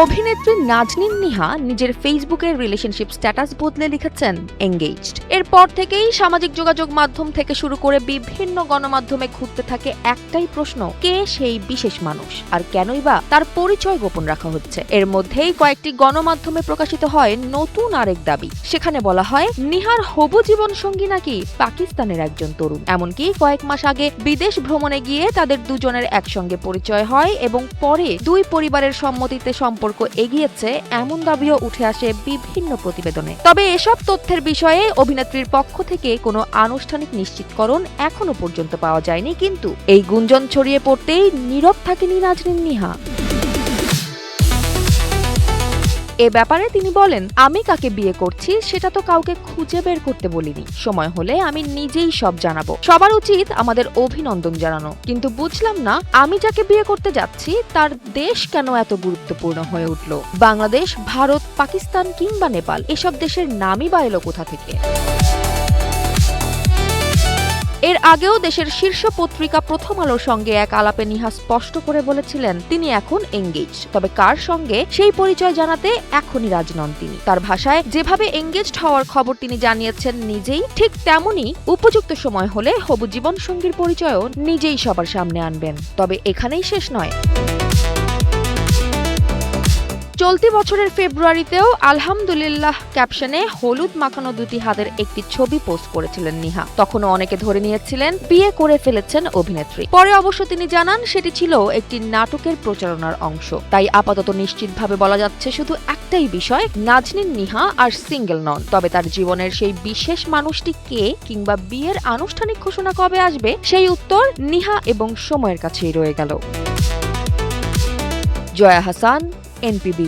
অভিনেত্রী নাজনীন নিহা নিজের ফেসবুকের রিলেশনশিপ স্ট্যাটাস বদলে লিখেছেন এঙ্গেজড। এরপর থেকেই সামাজিক যোগাযোগ মাধ্যম থেকে শুরু করে বিভিন্ন গণমাধ্যমে ঘুরতে থাকে একটাই প্রশ্ন, কে সেই বিশেষ মানুষ আর কেনই বা তার পরিচয় গোপন রাখা হচ্ছে। এর মধ্যেই কয়েকটি গণমাধ্যমে প্রকাশিত হয় নতুন আরেক দাবি। সেখানে বলা হয় নিহার হবু জীবন সঙ্গী নাকি পাকিস্তানের একজন তরুণ। এমনকি কয়েক মাস আগে বিদেশ ভ্রমণে গিয়ে তাদের দুজনের একসঙ্গে পরিচয় হয় এবং পরে দুই পরিবারের সম্মতিতে সম্পর্ক এগিয়েছে এমন দাবিও উঠে আসে বিভিন্ন প্রতিবেদনে। তবে এসব তথ্যের বিষয়ে অভিনেত্রীর পক্ষ থেকে কোনো আনুষ্ঠানিক নিশ্চিতকরণ এখনো পর্যন্ত পাওয়া যায়নি, কিন্তু এই গুঞ্জন ছড়িয়ে পড়তেই নীরব থাকেনি নাজনীন নিহা। এ ব্যাপারে তিনি বলেন, আমি কাকে বিয়ে করছি সেটা তো কাউকে খুঁজে বের করতে বলিনি। সময় হলে আমি নিজেই সব জানাবো। সবার উচিত আমাদের অভিনন্দন জানানো, কিন্তু বুঝলাম না আমি যাকে বিয়ে করতে যাচ্ছি তার দেশ কেন এত গুরুত্বপূর্ণ হয়ে উঠল। বাংলাদেশ, ভারত, পাকিস্তান কিংবা নেপাল, এসব দেশের নামই বা এলো কোথা থেকে? এর আগেও দেশের শীর্ষ পত্রিকা প্রথম আলোর সঙ্গে এক আলাপে নিহা স্পষ্ট করে বলেছিলেন তিনি এখন এঙ্গেজড, তবে কার সঙ্গে সেই পরিচয় জানাতে এখনই রাজি নন তিনি। তার ভাষায়, যেভাবে এঙ্গেজড হওয়ার খবর তিনি জানিয়েছেন নিজেই, ঠিক তেমনই উপযুক্ত সময় হলে হবু জীবন সঙ্গীর পরিচয়ও নিজেই সবার সামনে আনবেন। তবে এখানেই শেষ নয়। চলতি বছরের ফেব্রুয়ারিতেও আলহামদুলিল্লাহ ক্যাপশনে হলুদ মাখানো দুটি হাতের একটি ছবি পোস্ট করেছিলেন নিহা। তখনও অনেকে ধরে নিয়েছিলেন বিয়ে করে ফেলেছেন অভিনেত্রী। পরে অবশ্য তিনি জানান সেটি ছিল একটি নাটকের প্রচারণার অংশ। তাই আপাতত নিশ্চিতভাবে বলা যাচ্ছে শুধু একটাই বিষয়, নাজনীন নিহা আর সিঙ্গেল নন। তবে তার জীবনের সেই বিশেষ মানুষটি কে কিংবা বিয়ের আনুষ্ঠানিক ঘোষণা কবে আসবে সেই উত্তর নিহা এবং সময়ের কাছেই রয়ে গেল। জয়া হাসান, NPB।